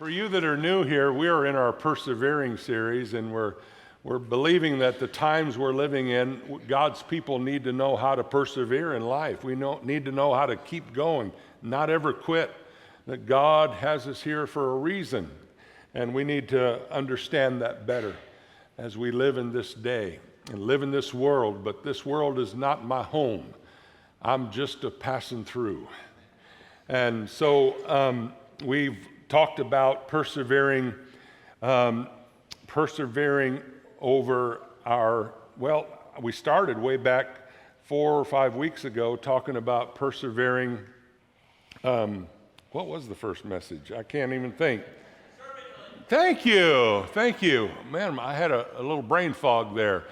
For you that are new here, we are in our Persevering series, and we're believing that the times we're living in, God's people need to know how to persevere in life. We need to know how to keep going, not ever quit, that God has us here for a reason, and we need to understand that better as we live in this day and live in this world. But this world is not my home. I'm just a passing through. And so we've talked about persevering over we started way back 4 or 5 weeks ago talking about persevering. What was the first message? I can't even think. Thank you. Man, I had a little brain fog there.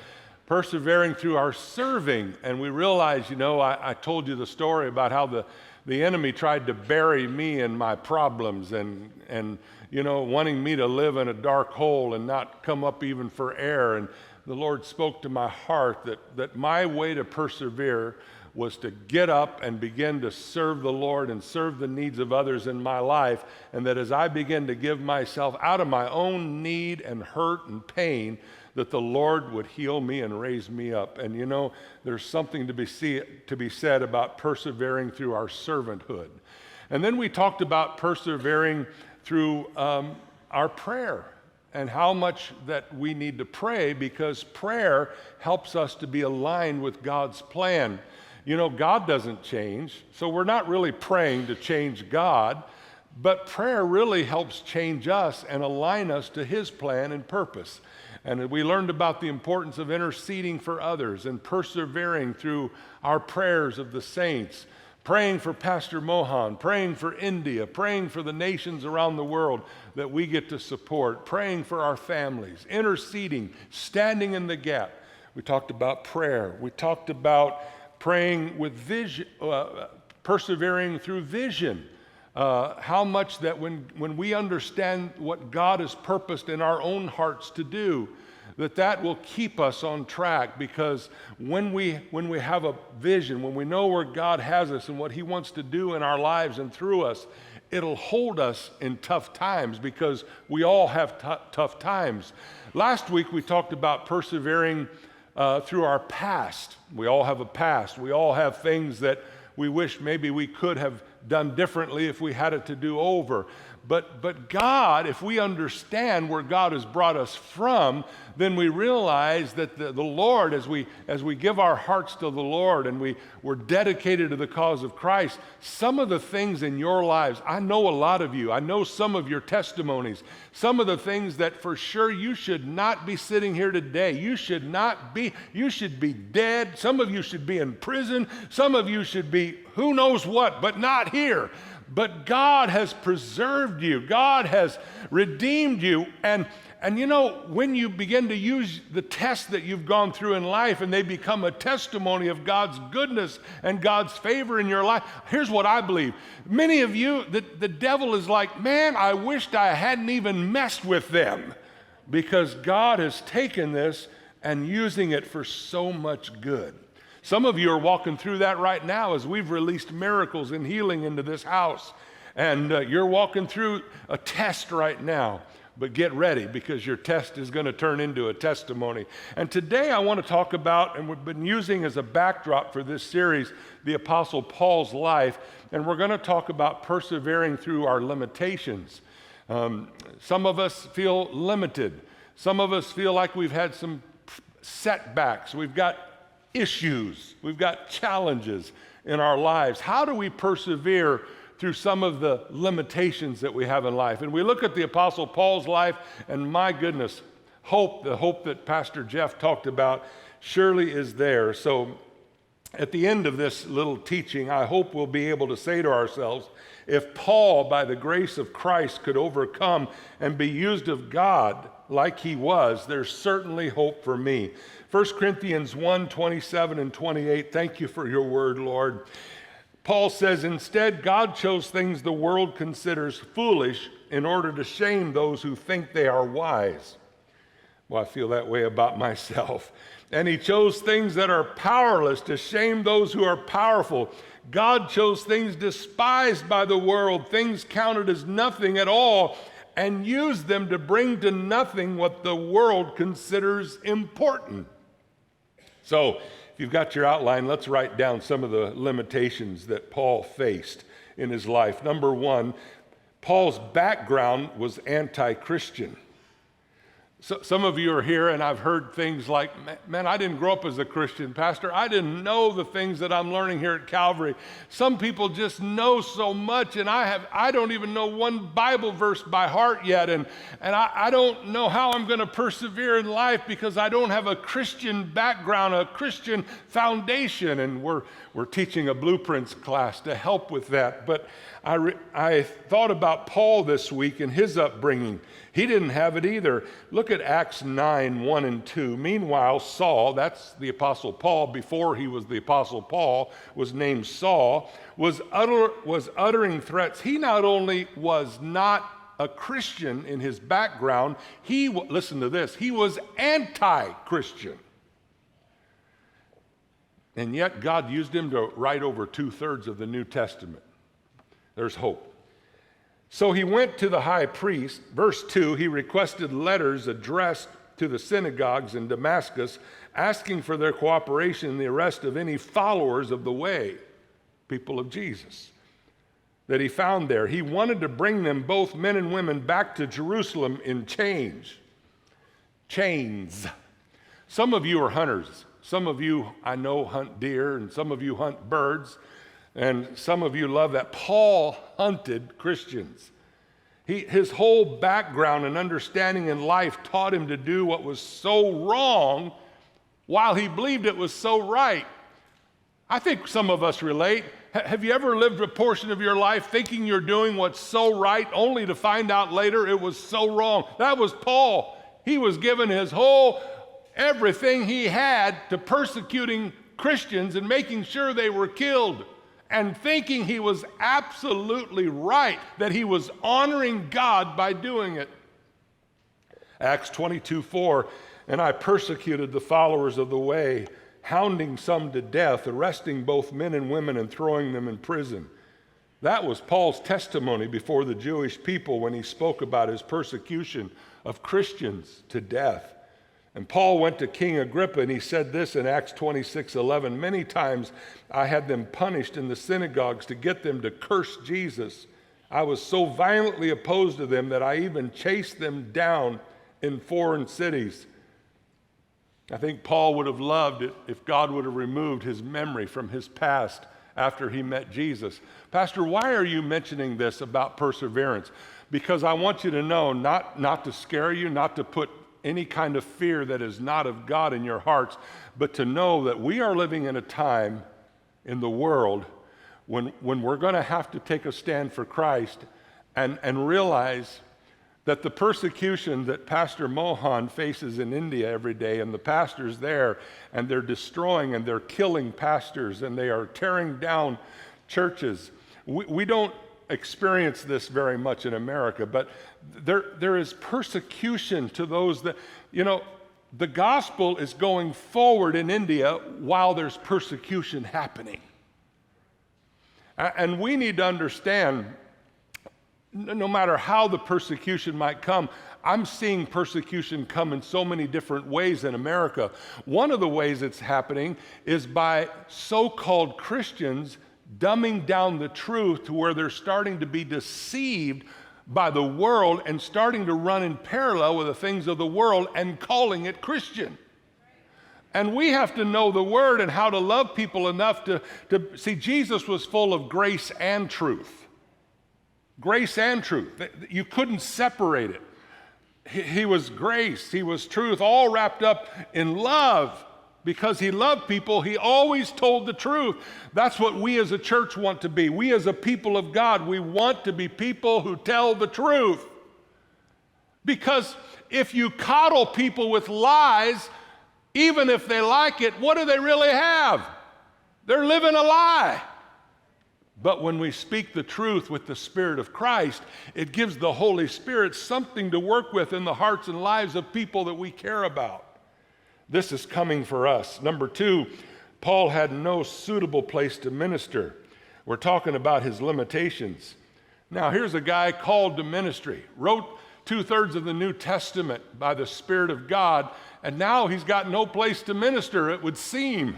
Persevering through our serving. And we realized, I told you the story about how the enemy tried to bury me in my problems and wanting me to live in a dark hole and not come up even for air. And the Lord spoke to my heart that my way to persevere was to get up and begin to serve the Lord and serve the needs of others in my life, and that as I begin to give myself out of my own need and hurt and pain, that the Lord would heal me and raise me up. And there's something to be said about persevering through our servanthood. And then we talked about persevering through our prayer and how much that we need to pray, because prayer helps us to be aligned with God's plan. God doesn't change, so we're not really praying to change God, but prayer really helps change us and align us to His plan and purpose. And we learned about the importance of interceding for others and persevering through our prayers of the saints, praying for Pastor Mohan, praying for India, praying for the nations around the world that we get to support, praying for our families, interceding, standing in the gap. We talked about prayer. We talked about praying with vision, persevering through vision. How much that when we understand what God has purposed in our own hearts to do, that will keep us on track. Because when we have a vision, when we know where God has us and what He wants to do in our lives and through us, it'll hold us in tough times, because we all have tough times. Last week we talked about persevering through our past. We all have a past. We all have things that we wish maybe we could have done differently if we had it to do over. But God, if we understand where God has brought us from, then we realize that the Lord, as we give our hearts to the Lord and we're dedicated to the cause of Christ, some of the things in your lives, I know a lot of you, I know some of your testimonies, some of the things that for sure you should not be sitting here today. You should be dead. Some of you should be in prison. Some of you should be who knows what, but not here. But God has preserved you. God has redeemed you. And when you begin to use the tests that you've gone through in life and they become a testimony of God's goodness and God's favor in your life, here's what I believe. Many of you, the devil is like, man, I wished I hadn't even messed with them, because God has taken this and using it for so much good. Some of you are walking through that right now as we've released miracles and healing into this house. And you're walking through a test right now. But get ready, because your test is going to turn into a testimony. And today I want to talk about, and we've been using as a backdrop for this series, the Apostle Paul's life. And we're going to talk about persevering through our limitations. Some of us feel limited. Some of us feel like we've had some setbacks. We've got issues. We've got challenges in our lives. How do we persevere through some of the limitations that we have in life? And we look at the Apostle Paul's life, and my goodness, the hope that Pastor Jeff talked about surely is there. So at the end of this little teaching, I hope we'll be able to say to ourselves, if Paul, by the grace of Christ, could overcome and be used of God like he was, there's certainly hope for me. 1 Corinthians 1:27 and 28, thank you for your word, Lord. Paul says, instead, God chose things the world considers foolish in order to shame those who think they are wise. Well, I feel that way about myself. And he chose things that are powerless to shame those who are powerful. God chose things despised by the world, things counted as nothing at all, and use them to bring to nothing what the world considers important. So, if you've got your outline, let's write down some of the limitations that Paul faced in his life. Number one, Paul's background was anti-Christian. So, some of you are here and I've heard things like, man, I didn't grow up as a Christian, Pastor. I didn't know the things that I'm learning here at Calvary. Some people just know so much, and I don't even know one Bible verse by heart yet, and I don't know how I'm going to persevere in life because I don't have a Christian background, a Christian foundation, and we're teaching a blueprints class to help with that. But I thought about Paul this week and his upbringing. He didn't have it either. Look at Acts 9, 1 and 2. Meanwhile, Saul, that's the Apostle Paul, before he was the Apostle Paul, was named Saul, was uttering threats. He not only was not a Christian in his background, listen to this, he was anti-Christian. And yet God used him to write over 2/3 of the New Testament. There's hope. So he went to the high priest. Verse 2, he requested letters addressed to the synagogues in Damascus, asking for their cooperation in the arrest of any followers of the way, people of Jesus, that he found there. He wanted to bring them, both men and women, back to Jerusalem in chains. Some of you are hunters. Some of you, I know, hunt deer, and some of you hunt birds. And some of you love that. Paul hunted Christians. His whole background and understanding in life taught him to do what was so wrong while he believed it was so right. I think some of us relate. Have you ever lived a portion of your life thinking you're doing what's so right only to find out later it was so wrong? That was Paul. He was given everything he had to persecuting Christians and making sure they were killed, and thinking he was absolutely right, that he was honoring God by doing it. Acts 22:4, and I persecuted the followers of the way, hounding some to death, arresting both men and women and throwing them in prison. That was Paul's testimony before the Jewish people when he spoke about his persecution of Christians to death. And Paul went to King Agrippa and he said this in Acts 26:11, many times I had them punished in the synagogues to get them to curse Jesus. I was so violently opposed to them that I even chased them down in foreign cities. I think Paul would have loved it if God would have removed his memory from his past after he met Jesus. Pastor, why are you mentioning this about perseverance? Because I want you to know, not to scare you, not to put any kind of fear that is not of God in your hearts, but to know that we are living in a time in the world when we're going to have to take a stand for Christ and realize that the persecution that Pastor Mohan faces in India every day, and the pastors there, and they're destroying and they're killing pastors and they are tearing down churches. We don't experience this very much in America, but there is persecution to those that, the gospel is going forward in India while there's persecution happening. And we need to understand, no matter how the persecution might come, I'm seeing persecution come in so many different ways in America. One of the ways it's happening is by so-called Christians dumbing down the truth to where they're starting to be deceived by the world and starting to run in parallel with the things of the world and calling it Christian. And we have to know the word and how to love people enough to see, Jesus was full of grace and truth. Grace and truth. You couldn't separate it. He was grace, he was truth, all wrapped up in love. Because he loved people, he always told the truth. That's what we as a church want to be. We as a people of God, we want to be people who tell the truth. Because if you coddle people with lies, even if they like it, what do they really have? They're living a lie. But when we speak the truth with the Spirit of Christ, it gives the Holy Spirit something to work with in the hearts and lives of people that we care about. This is coming for us. Number 2, Paul had no suitable place to minister. We're talking about his limitations. Now, here's a guy called to ministry, wrote 2/3 of the New Testament by the Spirit of God, and now he's got no place to minister, it would seem.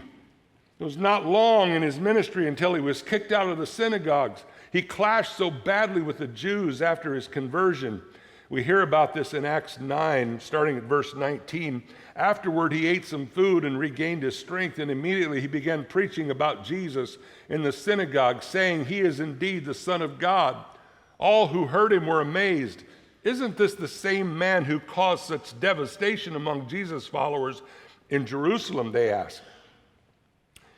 It was not long in his ministry until he was kicked out of the synagogues. He clashed so badly with the Jews after his conversion. We hear about this in Acts 9, starting at verse 19. Afterward, he ate some food and regained his strength, and immediately he began preaching about Jesus in the synagogue, saying, "He is indeed the Son of God." All who heard him were amazed. "Isn't this the same man who caused such devastation among Jesus' followers in Jerusalem?" they asked.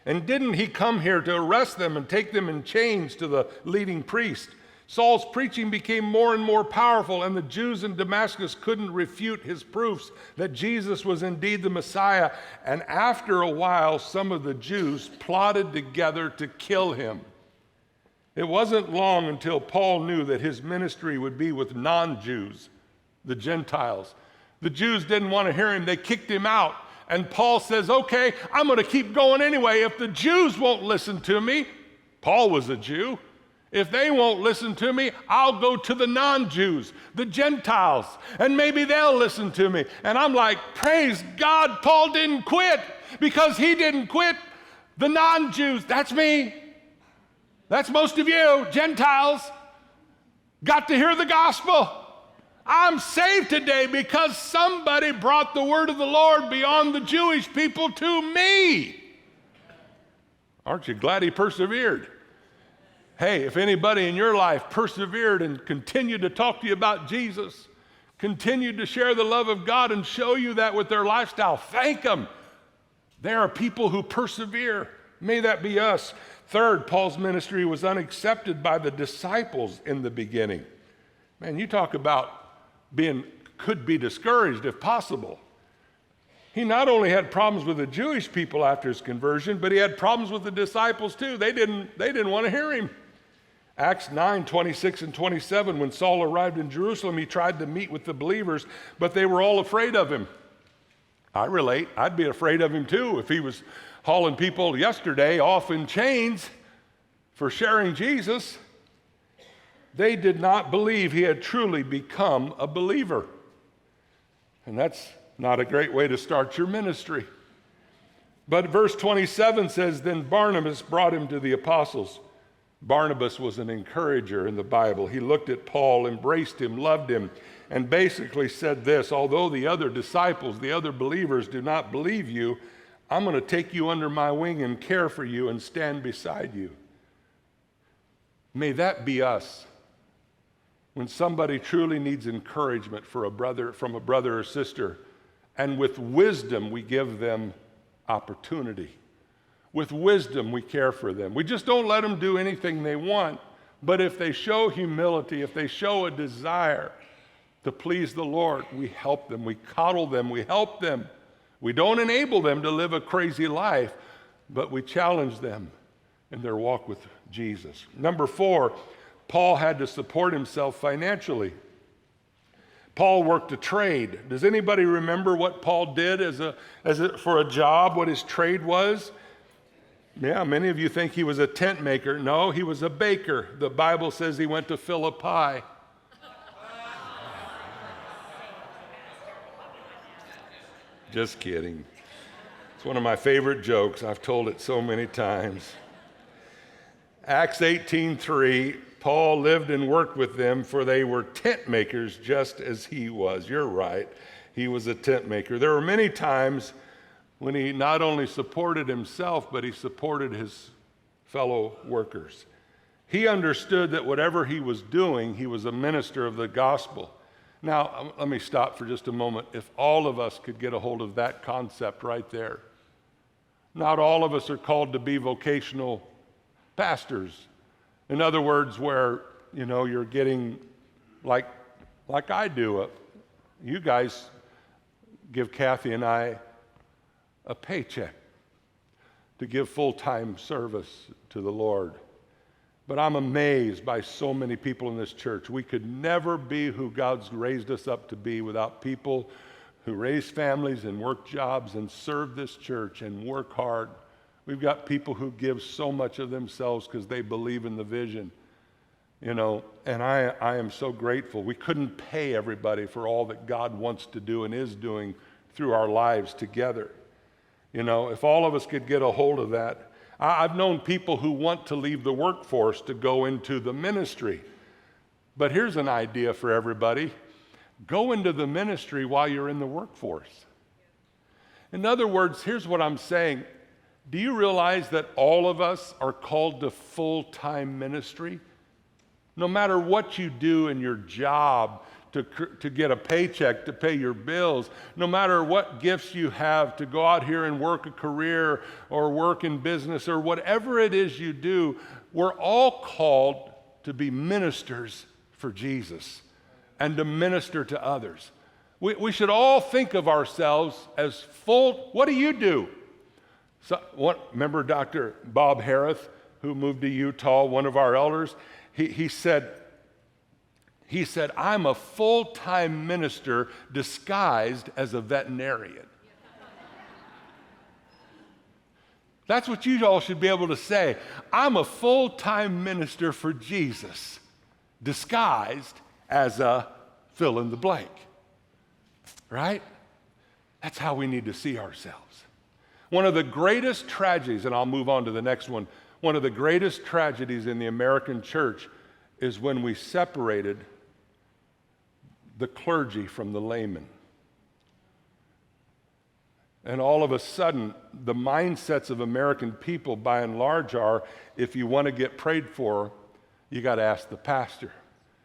"And didn't he come here to arrest them and take them in chains to the leading priest?" Saul's preaching became more and more powerful, and the Jews in Damascus couldn't refute his proofs that Jesus was indeed the Messiah. And after a while, some of the Jews plotted together to kill him. It wasn't long until Paul knew that his ministry would be with non-Jews, the Gentiles. The Jews didn't want to hear him. They kicked him out. And Paul says, "Okay, I'm going to keep going anyway. If the Jews won't listen to me," Paul was a Jew, "if they won't listen to me, I'll go to the non-Jews, the Gentiles, and maybe they'll listen to me." And I'm like, praise God, Paul didn't quit, because he didn't quit. The non-Jews, that's me. That's most of you, Gentiles, got to hear the gospel. I'm saved today because somebody brought the word of the Lord beyond the Jewish people to me. Aren't you glad he persevered? Hey, if anybody in your life persevered and continued to talk to you about Jesus, continued to share the love of God and show you that with their lifestyle, thank them. There are people who persevere. May that be us. Third, Paul's ministry was unaccepted by the disciples in the beginning. Man, you talk about could be discouraged if possible. He not only had problems with the Jewish people after his conversion, but he had problems with the disciples too. They didn't want to hear him. Acts 9:26 and 27, when Saul arrived in Jerusalem, he tried to meet with the believers, but they were all afraid of him. I relate. I'd be afraid of him too if he was hauling people yesterday off in chains for sharing Jesus. They did not believe he had truly become a believer. And that's not a great way to start your ministry. But verse 27 says, "Then Barnabas brought him to the apostles." Barnabas was an encourager in the Bible. He looked at Paul, embraced him, loved him, and basically said this: "Although the other disciples, the other believers do not believe you, I'm going to take you under my wing and care for you and stand beside you." May that be us. When somebody truly needs encouragement from a brother or sister, and with wisdom we give them opportunity. With wisdom we care for them. We just don't let them do anything they want, but if they show humility, if they show a desire to please the Lord, we help them, we coddle them, we help them. We don't enable them to live a crazy life, but we challenge them in their walk with Jesus. Number 4, Paul had to support himself financially. Paul worked a trade. Does anybody remember what Paul did for a job, what his trade was? Yeah, many of you think he was a tent maker. No, he was a baker. The Bible says he went to Philippi. Just kidding. It's one of my favorite jokes. I've told it so many times. Acts 18:3, Paul lived and worked with them, for they were tent makers just as he was. You're right. He was a tent maker. There were many times when he not only supported himself, but he supported his fellow workers. He understood that whatever he was doing, he was a minister of the gospel. Now, let me stop for just a moment. If all of us could get a hold of that concept right there. Not all of us are called to be vocational pastors. In other words, where, you're getting, like I do, you guys give Kathy and I a paycheck to give full-time service to the Lord. But I'm amazed by so many people in this church. We could never be who God's raised us up to be without people who raise families and work jobs and serve this church and work hard. We've got people who give so much of themselves because they believe in the vision. And I am so grateful. We couldn't pay everybody for all that God wants to do and is doing through our lives together. If all of us could get a hold of that. I've known people who want to leave the workforce to go into the ministry. But here's an idea for everybody. Go into the ministry while you're in the workforce. In other words, here's what I'm saying. Do you realize that all of us are called to full-time ministry? No matter what you do in your job to get a paycheck, to pay your bills, no matter what gifts you have to go out here and work a career or work in business or whatever it is you do, we're all called to be ministers for Jesus and to minister to others. We should all think of ourselves as full. What do you do? Remember Dr. Bob Harris, who moved to Utah, one of our elders? He said, I'm a full-time minister disguised as a veterinarian. That's what you all should be able to say. I'm a full-time minister for Jesus, disguised as a fill in the blank. Right? That's how we need to see ourselves. One of the greatest tragedies, and I'll move on to the next one, one of the greatest tragedies in the American church is when we separated the clergy from the laymen. And all of a sudden, the mindsets of American people, by and large, are if you want to get prayed for, you got to ask the pastor.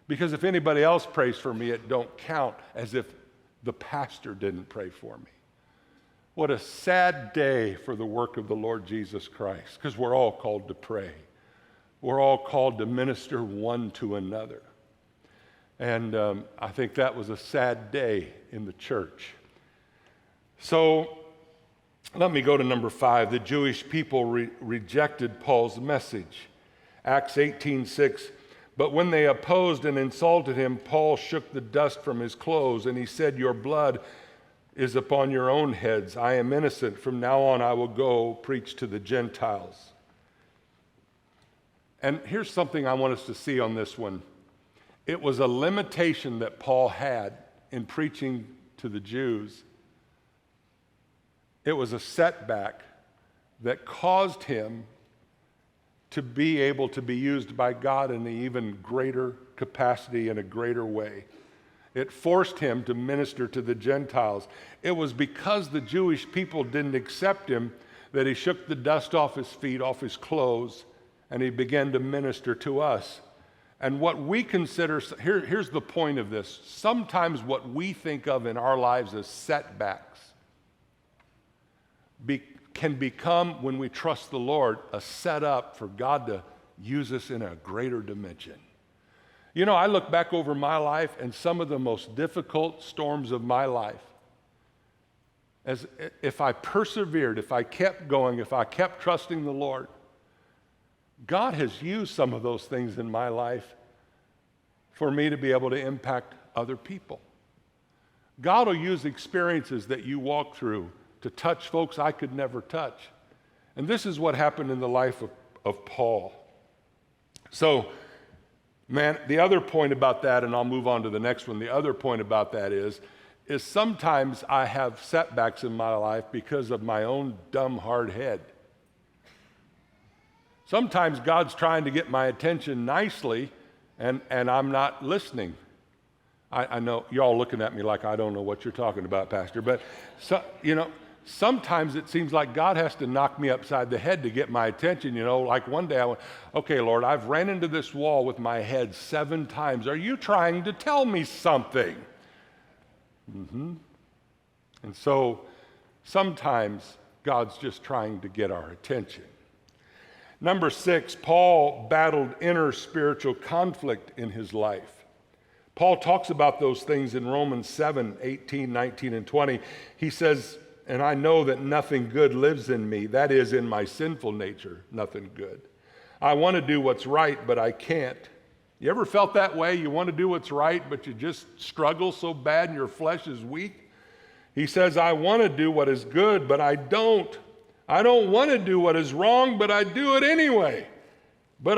Because if anybody else prays for me, it don't count, as if the pastor didn't pray for me. What a sad day for the work of the Lord Jesus Christ, because we're all called to pray. We're all called to minister one to another. And I think that was a sad day in the church. So let me go to number 5. The Jewish people rejected Paul's message. Acts 18:6. But when they opposed and insulted him, Paul shook the dust from his clothes, and he said, your blood is upon your own heads. I am innocent. From now on, I will go preach to the Gentiles. And here's something I want us to see on this one. It was a limitation that Paul had in preaching to the Jews. It was a setback that caused him to be able to be used by God in an even greater capacity, in a greater way. It forced him to minister to the Gentiles. It was because the Jewish people didn't accept him that he shook the dust off his feet, off his clothes, and he began to minister to us. And what we consider, here's the point of this. Sometimes what we think of in our lives as setbacks can become, when we trust the Lord, a setup for God to use us in a greater dimension. I look back over my life, and some of the most difficult storms of my life, as if I persevered, if I kept going, if I kept trusting the Lord, God has used some of those things in my life for me to be able to impact other people. God will use experiences that you walk through to touch folks I could never touch. And this is what happened in the life of Paul. So, man, the other point about that, and I'll move on to the next one, the other point about that is sometimes I have setbacks in my life because of my own dumb, hard head. Sometimes God's trying to get my attention nicely, and I'm not listening. I know y'all looking at me like I don't know what you're talking about, Pastor, but sometimes it seems like God has to knock me upside the head to get my attention. Like one day I went, okay, Lord, I've ran into this wall with my head 7 times. Are you trying to tell me something? And so sometimes God's just trying to get our attention. Number 6, Paul battled inner spiritual conflict in his life. Paul talks about those things in Romans 7, 18, 19, and 20. He says, and I know that nothing good lives in me, that is, in my sinful nature, nothing good. I want to do what's right, but I can't. You ever felt that way? You want to do what's right, but you just struggle so bad and your flesh is weak? He says, I want to do what is good, but I don't. I don't want to do what is wrong, but I do it anyway. But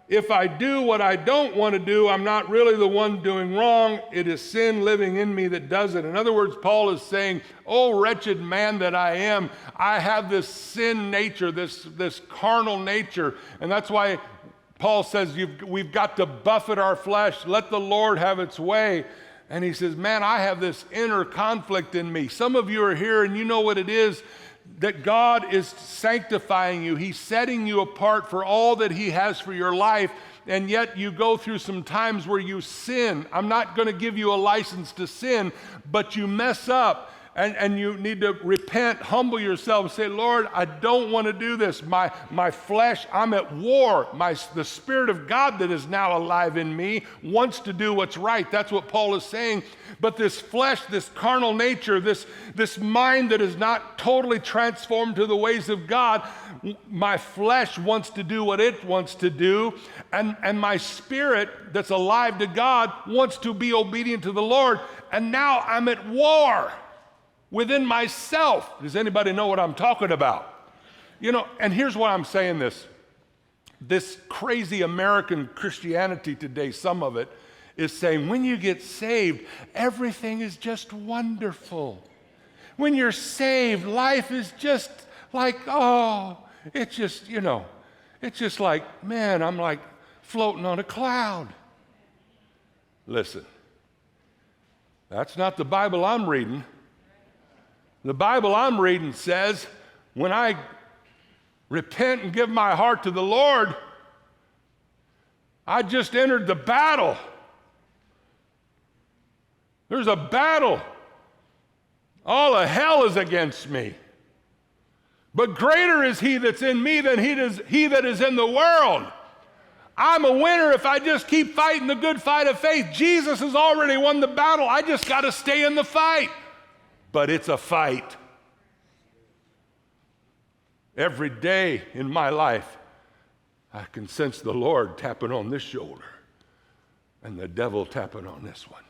if I do what I don't want to do, I'm not really the one doing wrong. It is sin living in me that does it. In other words, Paul is saying, oh, wretched man that I am, I have this sin nature, this carnal nature. And that's why Paul says we've got to buffet our flesh, let the Lord have its way. And he says, man, I have this inner conflict in me. Some of you are here and you know what it is, that God is sanctifying you. He's setting you apart for all that he has for your life, and yet you go through some times where you sin. I'm not going to give you a license to sin, but you mess up. And you need to repent, humble yourself, and say, Lord, I don't want to do this. My flesh, I'm at war. The Spirit of God that is now alive in me wants to do what's right. That's what Paul is saying. But this flesh, this carnal nature, this mind that is not totally transformed to the ways of God, my flesh wants to do what it wants to do. And my spirit that's alive to God wants to be obedient to the Lord. And now I'm at war within myself. Does anybody know what I'm talking about? You know, and here's why I'm saying this. This crazy American Christianity today, some of it, is saying when you get saved, everything is just wonderful. When you're saved, life is just like, oh, it's just, you know, it's just like, man, I'm like floating on a cloud. Listen, that's not the Bible I'm reading. The Bible I'm reading says, when I repent and give my heart to the Lord, I just entered the battle. There's a battle. All of hell is against me. But greater is he that's in me than he that is in the world. I'm a winner if I just keep fighting the good fight of faith. Jesus has already won the battle. I just got to stay in the fight. But it's a fight. Every day in my life, I can sense the Lord tapping on this shoulder and the devil tapping on this one.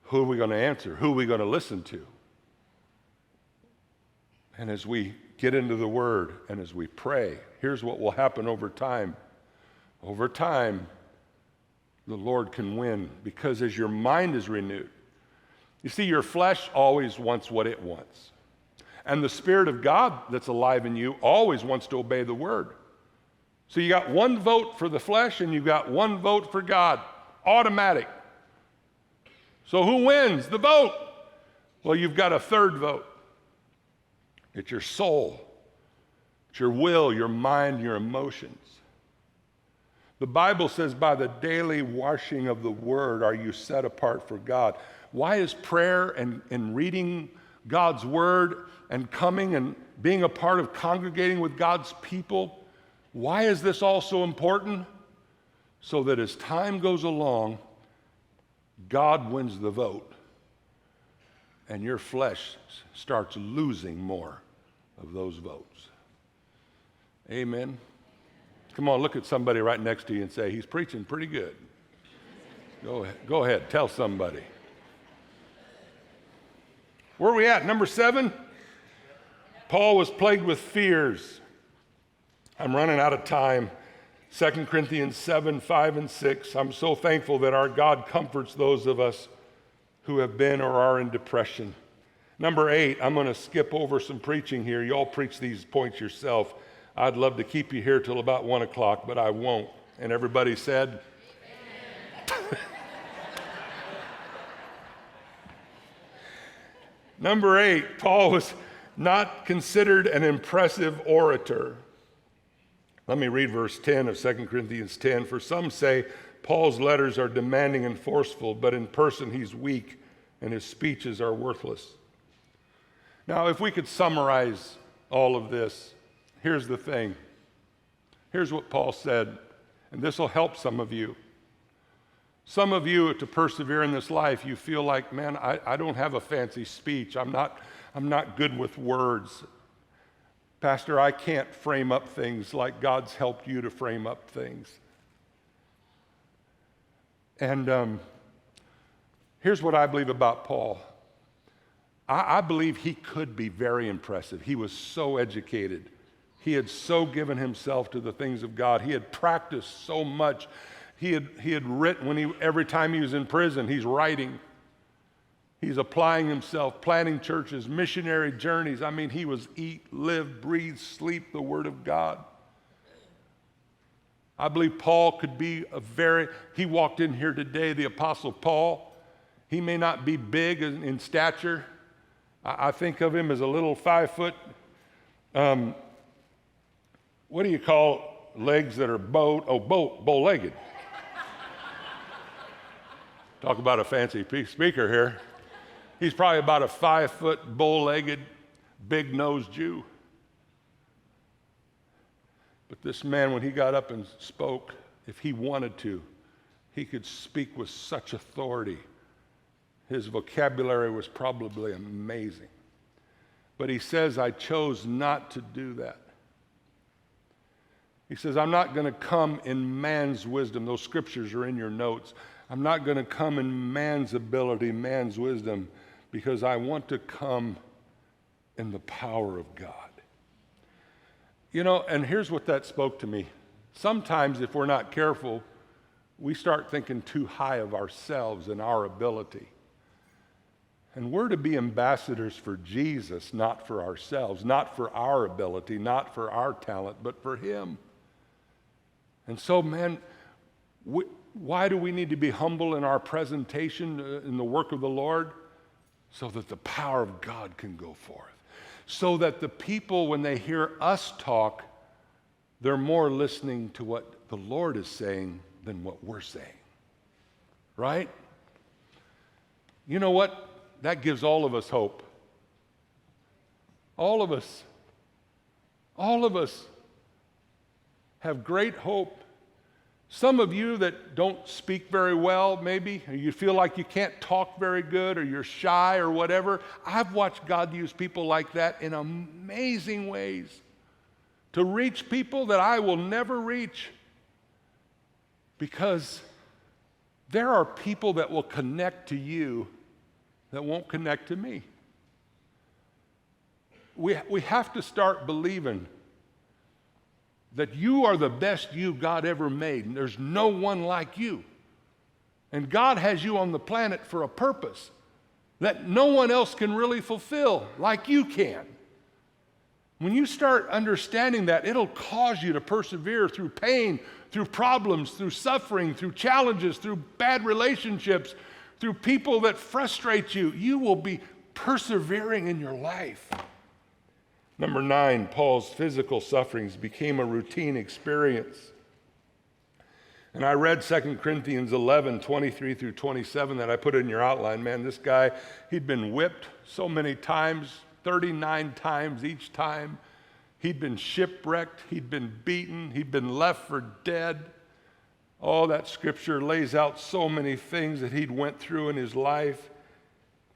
Who are we going to answer? Who are we going to listen to? And as we get into the Word and as we pray, here's what will happen over time. Over time, the Lord can win, because as your mind is renewed, you see, your flesh always wants what it wants. And the Spirit of God that's alive in you always wants to obey the Word. So you got one vote for the flesh and you got one vote for God. Automatic. So who wins the vote? Well, you've got a third vote. It's your soul. It's your will, your mind, your emotions. The Bible says, by the daily washing of the Word are you set apart for God. Why is prayer and reading God's Word and coming and being a part of congregating with God's people, why is this all so important? So that as time goes along, God wins the vote and your flesh starts losing more of those votes. Amen. Come on, look at somebody right next to you and say, he's preaching pretty good. Go ahead, tell somebody. Where are we at? Number 7? Paul was plagued with fears. I'm running out of time. 2 Corinthians 7, 5, and 6. I'm so thankful that our God comforts those of us who have been or are in depression. Number 8, I'm going to skip over some preaching here. You all preach these points yourself. I'd love to keep you here till about 1 o'clock, but I won't. And everybody said, Number 8, Paul was not considered an impressive orator. Let me read verse 10 of 2 Corinthians 10. For some say Paul's letters are demanding and forceful, but in person he's weak and his speeches are worthless. Now, if we could summarize all of this, here's the thing. Here's what Paul said, and this will help some of you. Some of you, to persevere in this life, you feel like, man, I don't have a fancy speech. I'm not good with words. Pastor, I can't frame up things like God's helped you to frame up things. And here's what I believe about Paul. I believe he could be very impressive. He was so educated. He had so given himself to the things of God. He had practiced so much. He had written, every time he was in prison, he's writing. He's applying himself, planting churches, missionary journeys. I mean, he was eat, live, breathe, sleep the Word of God. I believe Paul could be he walked in here today, the Apostle Paul. He may not be big in stature. I think of him as a little 5 foot, what do you call legs that are bow-legged? Talk about a fancy speaker here. He's probably about a 5 foot, bow-legged, big-nosed Jew. But this man, when he got up and spoke, if he wanted to, he could speak with such authority. His vocabulary was probably amazing. But he says, I chose not to do that. He says, I'm not going to come in man's wisdom. Those scriptures are in your notes. I'm not going to come in man's ability, man's wisdom, because I want to come in the power of God. You know, and here's what that spoke to me. Sometimes if we're not careful, we start thinking too high of ourselves and our ability. And we're to be ambassadors for Jesus, not for ourselves, not for our ability, not for our talent, but for Him. And so, man, why do we need to be humble in our presentation in the work of the Lord? So that the power of God can go forth. So that the people, when they hear us talk, they're more listening to what the Lord is saying than what we're saying. Right? You know what? That gives all of us hope. All of us have great hope. Some of you that don't speak very well, maybe, or you feel like you can't talk very good, or you're shy or whatever, I've watched God use people like that in amazing ways to reach people that I will never reach, because there are people that will connect to you that won't connect to me. We have to start believing that you are the best you God ever made, and there's no one like you. And God has you on the planet for a purpose that no one else can really fulfill like you can. When you start understanding that, it'll cause you to persevere through pain, through problems, through suffering, through challenges, through bad relationships, through people that frustrate you. You will be persevering in your life. Number 9, Paul's physical sufferings became a routine experience. And I read 2 Corinthians 11, 23 through 27 that I put in your outline. Man, this guy, he'd been whipped so many times, 39 times each time. He'd been shipwrecked, he'd been beaten, he'd been left for dead. Oh, that scripture lays out so many things that he'd went through in his life.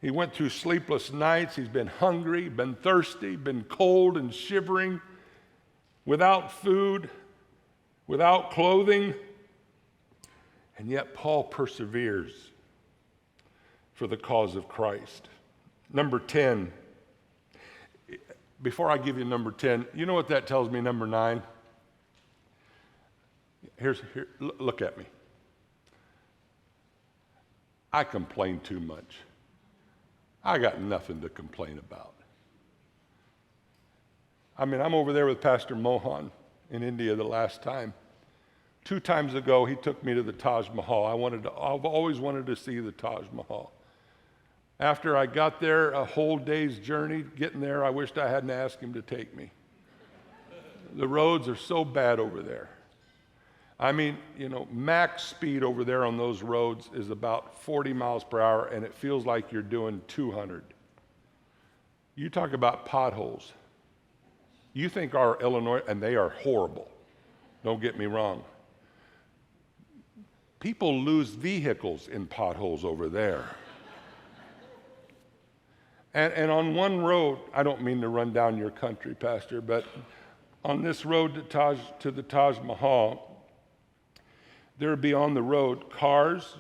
He went through sleepless nights. He's been hungry, been thirsty, been cold and shivering, without food, without clothing. And yet Paul perseveres for the cause of Christ. Number 10. Before I give you number 10, you know what that tells me, number 9? Look at me. I complain too much. I got nothing to complain about. I mean, I'm over there with Pastor Mohan in India the last time. 2 times ago, he took me to the Taj Mahal. I've always wanted to see the Taj Mahal. After I got there, a whole day's journey, getting there, I wished I hadn't asked him to take me. The roads are so bad over there. I mean, you know, max speed over there on those roads is about 40 miles per hour, and it feels like you're doing 200. You talk about potholes. You think our Illinois, and they are horrible. Don't get me wrong. People lose vehicles in potholes over there. And on one road, I don't mean to run down your country, Pastor, but on this road to the Taj Mahal, there would be on the road cars,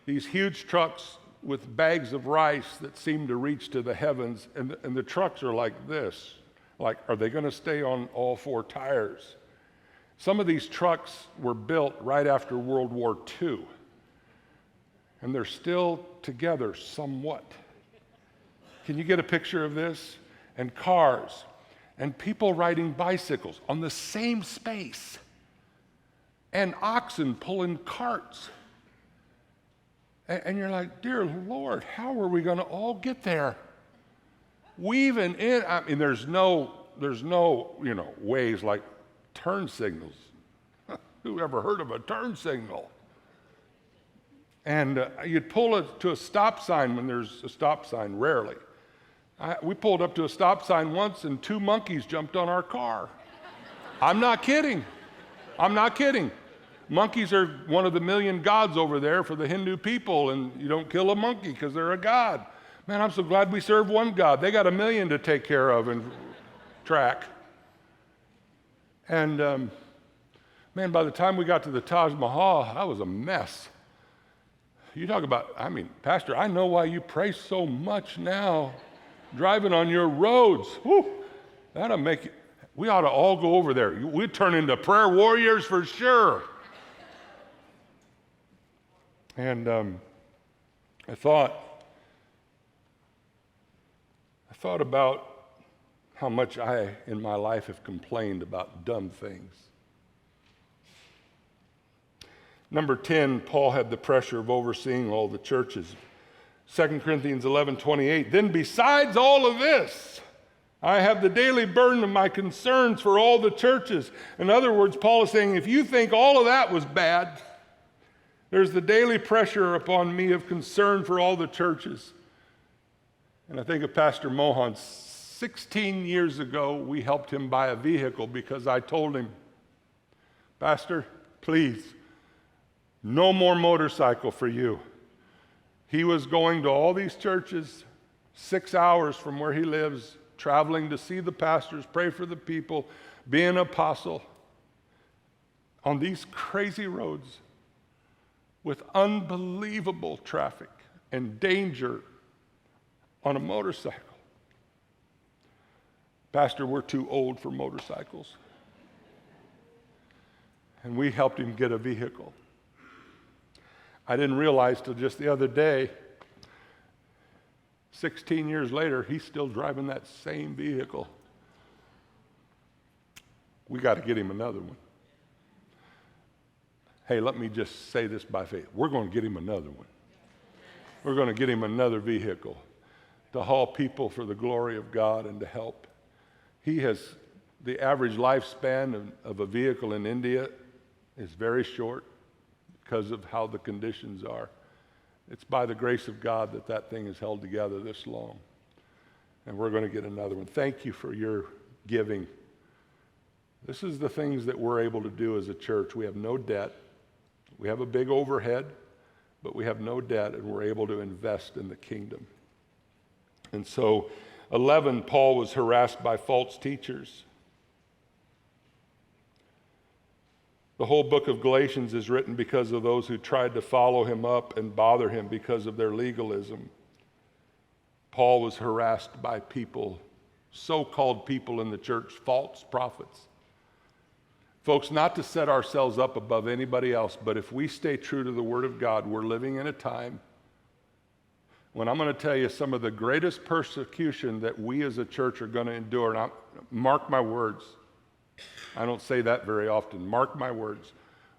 these huge trucks with bags of rice that seem to reach to the heavens, and the trucks are like this. Like, are they going to stay on all four tires? Some of these trucks were built right after World War II, and they're still together somewhat. Can you get a picture of this? And cars, and people riding bicycles on the same space, and oxen pulling carts. And you're like, dear Lord, how are we going to all get there? Weaving in, I mean, there's no, ways like turn signals. Who ever heard of a turn signal? And you'd pull it to a stop sign when there's a stop sign, rarely. We pulled up to a stop sign once and 2 monkeys jumped on our car. I'm not kidding. Monkeys are one of the million gods over there for the Hindu people, and you don't kill a monkey because they're a god. Man, I'm so glad we serve one God. They got 1 million to take care of and track. And man, by the time we got to the Taj Mahal, I was a mess. You talk about, Pastor, I know why you pray so much now, driving on your roads. Whew, that'll make you, we ought to all go over there. We'd turn into prayer warriors for sure. And I thought about how much I, in my life, have complained about dumb things. Number 10, Paul had the pressure of overseeing all the churches. 2 Corinthians 11:28, then besides all of this, I have the daily burden of my concerns for all the churches. In other words, Paul is saying, if you think all of that was bad, there's the daily pressure upon me of concern for all the churches. And I think of Pastor Mohan. 16 years ago, we helped him buy a vehicle because I told him, Pastor, please, no more motorcycle for you. He was going to all these churches, 6 hours from where he lives, traveling to see the pastors, pray for the people, be an apostle on these crazy roads with unbelievable traffic and danger on a motorcycle. Pastor, we're too old for motorcycles. And we helped him get a vehicle. I didn't realize till just the other day, 16 years later, he's still driving that same vehicle. We got to get him another one. Hey, let me just say this by faith. We're going to get him another one. We're going to get him another vehicle to haul people for the glory of God and to help. He has, the average lifespan of a vehicle in India is very short because of how the conditions are. It's by the grace of God that that thing is held together this long. And we're going to get another one. Thank you for your giving. This is the things that we're able to do as a church. We have no debt. We have a big overhead, but we have no debt, and we're able to invest in the kingdom. And so, 11, Paul was harassed by false teachers. The whole book of Galatians is written because of those who tried to follow him up and bother him because of their legalism. Paul was harassed by people, so-called people in the church, false prophets. Folks, not to set ourselves up above anybody else, but if we stay true to the Word of God, we're living in a time when I'm going to tell you some of the greatest persecution that we as a church are going to endure. And mark my words. I don't say that very often. Mark my words.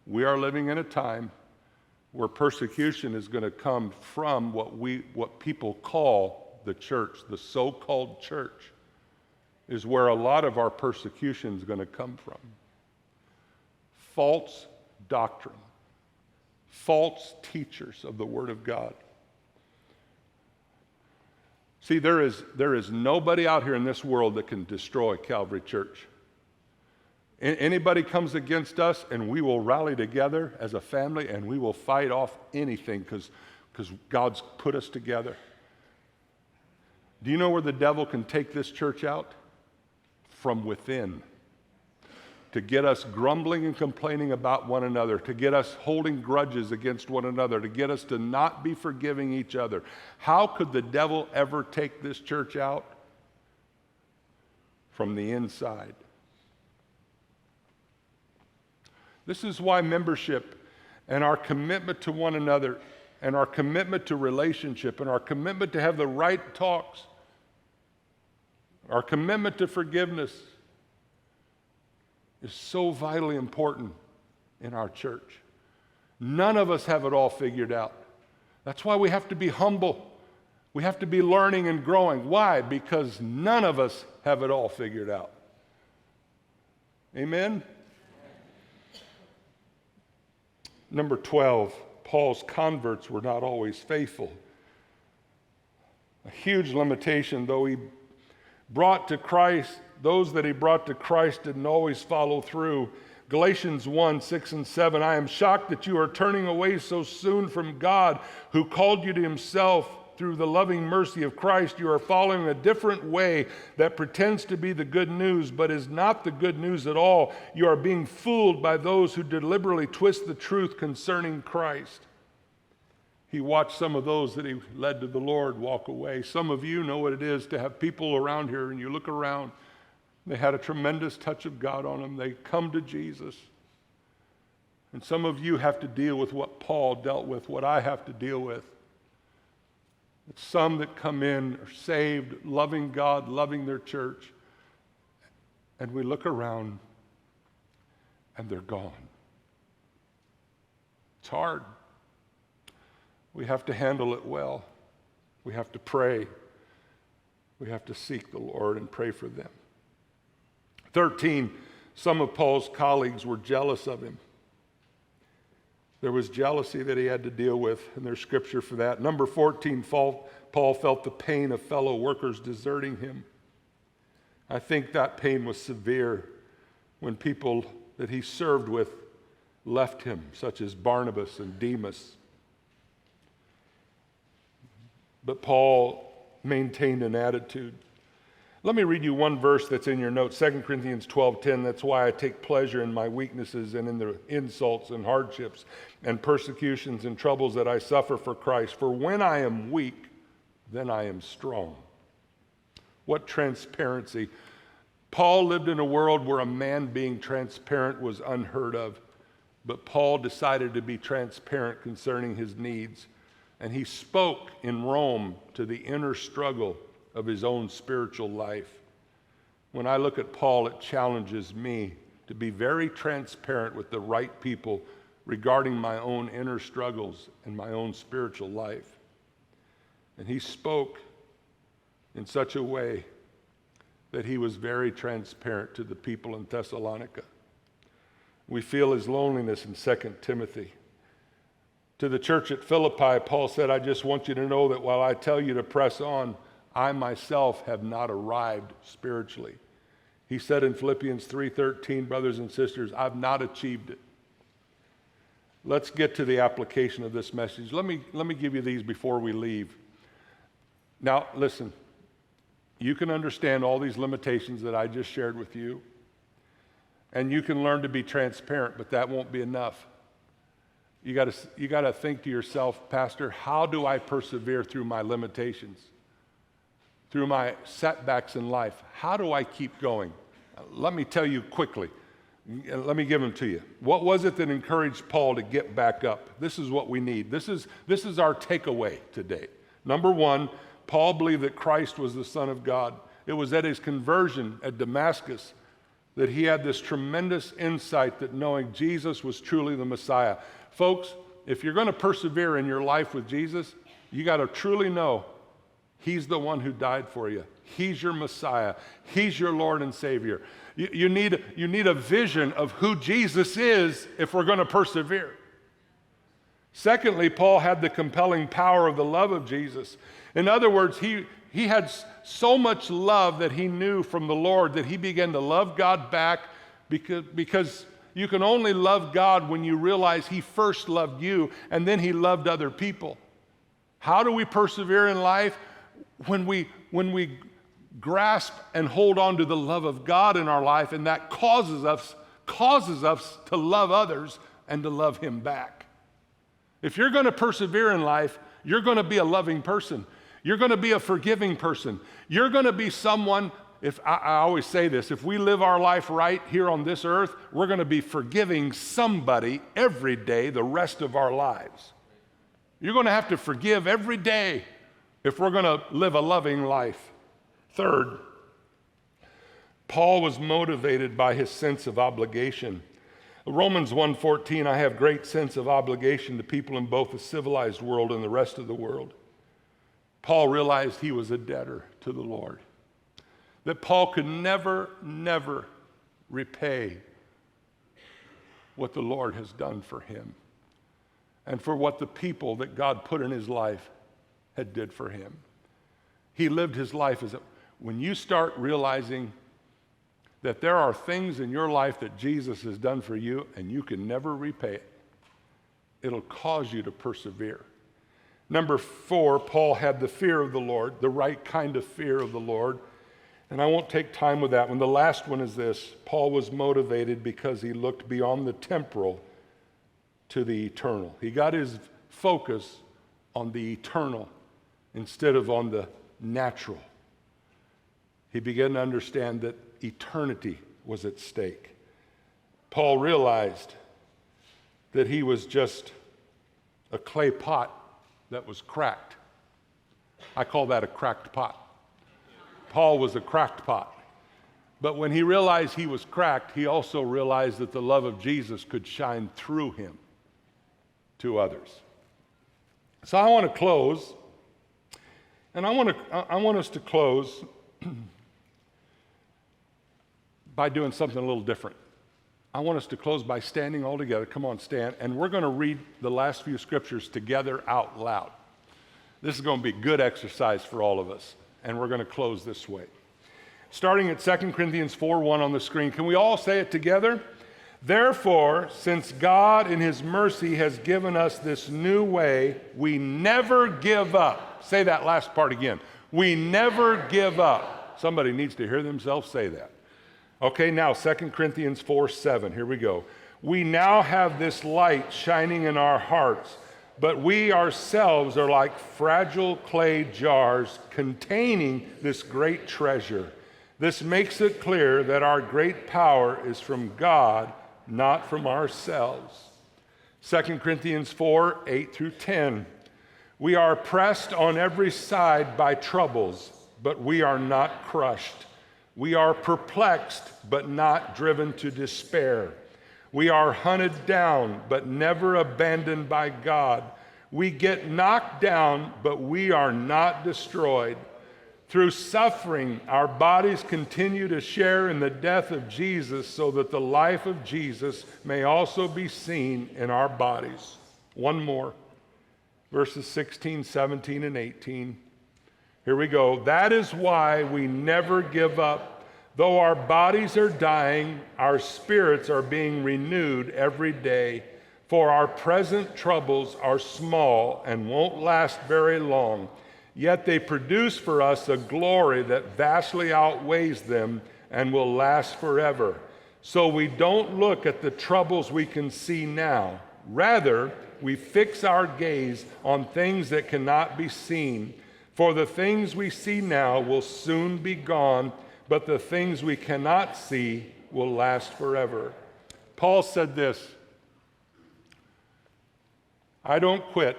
We are living in a time where persecution is going to come from what people call the church, the so-called church, is where a lot of our persecution is going to come from. False doctrine, false teachers of the Word of God. See, there is nobody out here in this world that can destroy Calvary Church. Anybody comes against us, and we will rally together as a family, and we will fight off anything because God's put us together. Do you know where the devil can take this church out? From within. To get us grumbling and complaining about one another, to get us holding grudges against one another, to get us to not be forgiving each other. How could the devil ever take this church out? from the inside. This is why membership and our commitment to one another and our commitment to relationship and our commitment to have the right talks, our commitment to forgiveness is so vitally important in our church. None of us have it all figured out. That's why we have to be humble. We have to be learning and growing. Why? Because none of us have it all figured out. Amen? Number 12, Paul's converts were not always faithful. A huge limitation, though he brought to Christ, those that he brought to Christ didn't always follow through. Galatians 1, 6 and 7, I am shocked that you are turning away so soon from God who called you to himself through the loving mercy of Christ. You are following a different way that pretends to be the good news, but is not the good news at all. You are being fooled by those who deliberately twist the truth concerning Christ. He watched some of those that he led to the Lord walk away. Some of you know what it is to have people around here, and you look around, they had a tremendous touch of God on them. They come to Jesus. And some of you have to deal with what Paul dealt with, what I have to deal with. It's some that come in, are saved, loving God, loving their church, and we look around and they're gone. It's hard. We have to handle it well. We have to pray. We have to seek the Lord and pray for them. 13, some of Paul's colleagues were jealous of him. There was jealousy that he had to deal with, and there's scripture for that. Number 14, Paul felt the pain of fellow workers deserting him. I think that pain was severe when people that he served with left him, such as Barnabas and Demas. But Paul maintained an attitude. Let me read you one verse that's in your notes, 2 Corinthians 12:10. That's why I take pleasure in my weaknesses and in the insults and hardships and persecutions and troubles that I suffer for Christ. For when I am weak, then I am strong. What transparency. Paul lived in a world where a man being transparent was unheard of. But Paul decided to be transparent concerning his needs. And he spoke in Rome to the inner struggle of his own spiritual life. When I look at Paul, it challenges me to be very transparent with the right people regarding my own inner struggles and my own spiritual life. And he spoke in such a way that he was very transparent to the people in Thessalonica. We feel his loneliness in 2 Timothy. To the church at Philippi, Paul said, I just want you to know that while I tell you to press on, I myself have not arrived spiritually. He said in Philippians 3:13, brothers and sisters, I've not achieved it. Let's get to the application of this message. Let me give you these before we leave. Now, listen, you can understand all these limitations that I just shared with you, and you can learn to be transparent, but that won't be enough. You got to think to yourself, Pastor, how do I persevere through my limitations, through my setbacks in life? How do I keep going? Let me tell you quickly. Let me give them to you. What was it that encouraged Paul to get back up? This is what we need. This is our takeaway today. Number one, Paul believed that Christ was the Son of God. It was at his conversion at Damascus that he had this tremendous insight that knowing Jesus was truly the Messiah. Folks, if you're going to persevere in your life with Jesus, you got to truly know he's the one who died for you. He's your Messiah. He's your Lord and Savior. You need a vision of who Jesus is if we're going to persevere. Secondly, Paul had the compelling power of the love of Jesus. In other words, he had so much love that he knew from the Lord that he began to love God back because you can only love God when you realize he first loved you and then he loved other people. How do we persevere in life? When we grasp and hold on to the love of God in our life, and that causes us to love others and to love him back. If you're going to persevere in life, you're going to be a loving person. You're going to be a forgiving person. You're going to be someone I always say this, if we live our life right here on this earth, we're going to be forgiving somebody every day the rest of our lives. You're going to have to forgive every day if we're going to live a loving life. Third, Paul was motivated by his sense of obligation. Romans 1:14, I have great sense of obligation to people in both the civilized world and the rest of the world. Paul realized he was a debtor to the Lord. That Paul could never repay what the Lord has done for him and for what the people that God put in his life had did for him. He lived his life when you start realizing that there are things in your life that Jesus has done for you and you can never repay it, it'll cause you to persevere. Number 4, Paul had the fear of the Lord, the right kind of fear of the Lord. And I won't take time with that one. The last one is this. Paul was motivated because he looked beyond the temporal to the eternal. He got his focus on the eternal instead of on the natural. He began to understand that eternity was at stake. Paul realized that he was just a clay pot that was cracked. I call that a cracked pot. Paul was a cracked pot. But when he realized he was cracked, he also realized that the love of Jesus could shine through him to others. So I want to close, and I want us to close by doing something a little different. I want us to close by standing all together. Come on, stand. And we're going to read the last few scriptures together out loud. This is going to be good exercise for all of us. And we're going to close this way. Starting at 2 Corinthians 4:1 on the screen. Can we all say it together? Therefore, since God in his mercy has given us this new way, we never give up. Say that last part again. We never give up. Somebody needs to hear themselves say that. Okay, now 2 Corinthians 4:7. Here we go. We now have this light shining in our hearts, but we ourselves are like fragile clay jars containing this great treasure. This makes it clear that our great power is from God, not from ourselves. 2 Corinthians 4:8-10. We are pressed on every side by troubles, but we are not crushed. We are perplexed, but not driven to despair. We are hunted down, but never abandoned by God. We get knocked down, but we are not destroyed. Through suffering, our bodies continue to share in the death of Jesus so that the life of Jesus may also be seen in our bodies. One more, verses 16, 17, and 18. Here we go. That is why we never give up. Though our bodies are dying, our spirits are being renewed every day. For our present troubles are small and won't last very long. Yet they produce for us a glory that vastly outweighs them and will last forever. So we don't look at the troubles we can see now. Rather, we fix our gaze on things that cannot be seen. For the things we see now will soon be gone, but the things we cannot see will last forever. Paul said this, I don't quit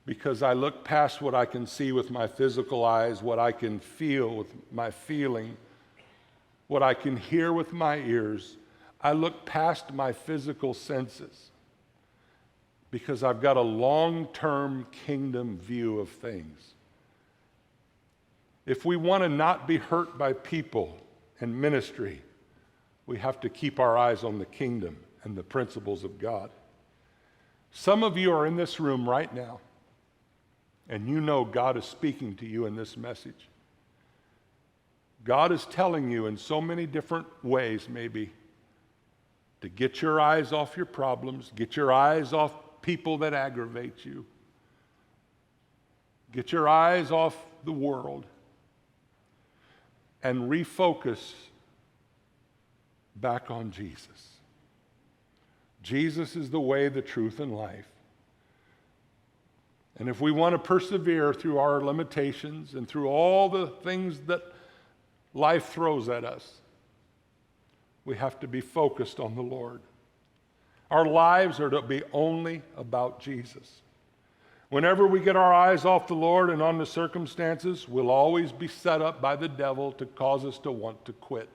because I look past what I can see with my physical eyes, what I can feel with my feeling, what I can hear with my ears. I look past my physical senses because I've got a long-term kingdom view of things. If we want to not be hurt by people and ministry, we have to keep our eyes on the kingdom and the principles of God. Some of you are in this room right now, and you know God is speaking to you in this message. God is telling you in so many different ways, maybe, to get your eyes off your problems, get your eyes off people that aggravate you, get your eyes off the world, and refocus back on Jesus. Jesus is the way, the truth, and life. And if we want to persevere through our limitations and through all the things that life throws at us, we have to be focused on the Lord. Our lives are to be only about Jesus. Whenever we get our eyes off the Lord and on the circumstances, we'll always be set up by the devil to cause us to want to quit.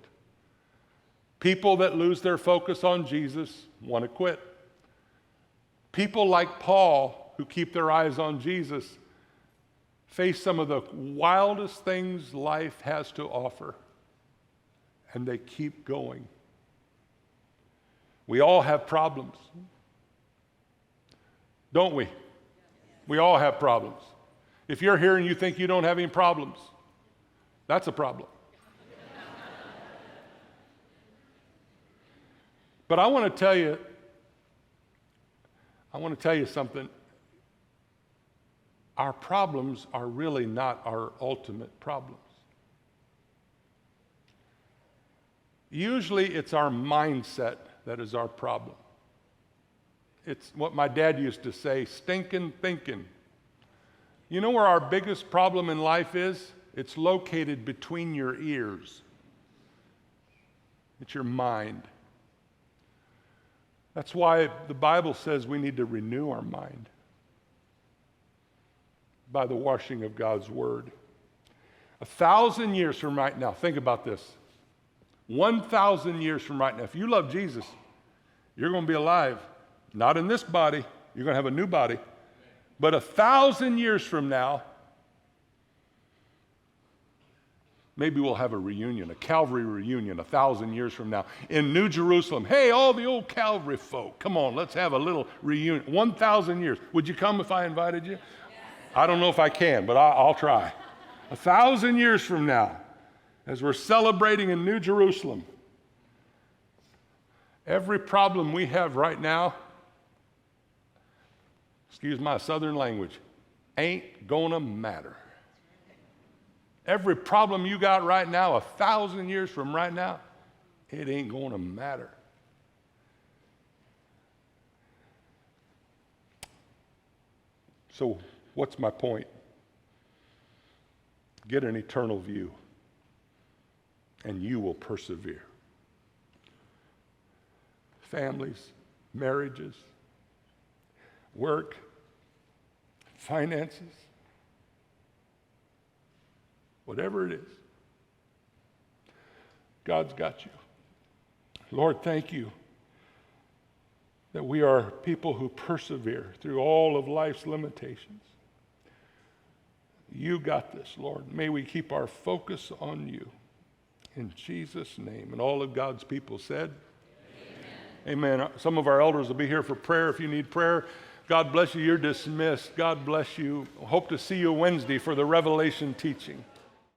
People that lose their focus on Jesus want to quit. People like Paul, who keep their eyes on Jesus, face some of the wildest things life has to offer, and they keep going. We all have problems, don't we? We all have problems. If you're here and you think you don't have any problems, that's a problem. But I want to tell you something. Our problems are really not our ultimate problems. Usually it's our mindset that is our problem. It's what my dad used to say, stinking thinking. You know where our biggest problem in life is? It's located between your ears. It's your mind. That's why the Bible says we need to renew our mind by the washing of God's Word. 1,000 years from right now, think about this. 1,000 years from right now, if you love Jesus, you're going to be alive. Not in this body, you're going to have a new body. But 1,000 years from now, maybe we'll have a reunion, a Calvary reunion 1,000 years from now in New Jerusalem. Hey, all the old Calvary folk, come on, let's have a little reunion. 1,000 years. Would you come if I invited you? I don't know if I can, but I'll try. 1,000 years from now, as we're celebrating in New Jerusalem, every problem we have right now, excuse my southern language, ain't gonna matter. Every problem you got right now, 1,000 years from right now, it ain't gonna matter. So what's my point? Get an eternal view, and you will persevere. Families, marriages, work, finances, whatever it is, God's got you. Lord, thank you that we are people who persevere through all of life's limitations. You got this, Lord. May we keep our focus on you. In Jesus' name. And all of God's people said, Amen. Amen. Some of our elders will be here for prayer if you need prayer. God bless you. You're dismissed. God bless you. Hope to see you Wednesday for the Revelation teaching.